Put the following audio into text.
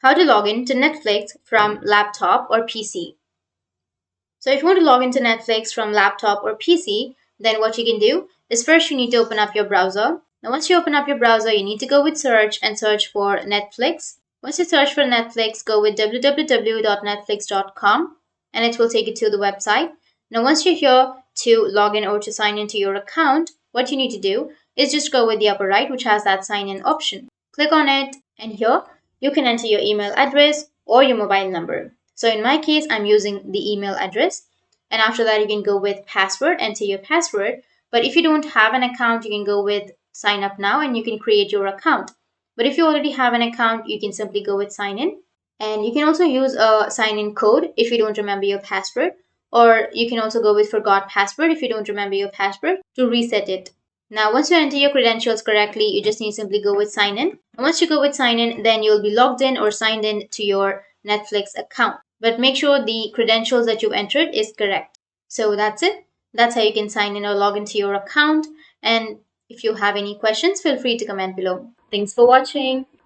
how to log in to Netflix from laptop or PC. So if you want to log into Netflix from laptop or PC, then what you can do is first you need to open up your browser. Now once you open up your browser, you need to go with search and search for Netflix. Once you search for Netflix, go with www.netflix.com and it will take you to the website. Now once you're here to log in or to sign into your account, what you need to do is just go with the upper right, which has that sign in option. Click on it, and here you can enter your email address or your mobile number. So in my case, I'm using the email address. And after that, you can go with password, enter your password. But if you don't have an account, you can go with sign up now and you can create your account. But if you already have an account, you can simply go with sign in. And you can also use a sign in code if you don't remember your password. Or you can also go with forgot password if you don't remember your password to reset it. Now, once you enter your credentials correctly, you just need to simply go with sign in. And once you go with sign in, then you'll be logged in or signed in to your Netflix account. But make sure the credentials that you entered is correct. So that's it. That's how you can sign in or log into your account. And if you have any questions, feel free to comment below. Thanks for watching.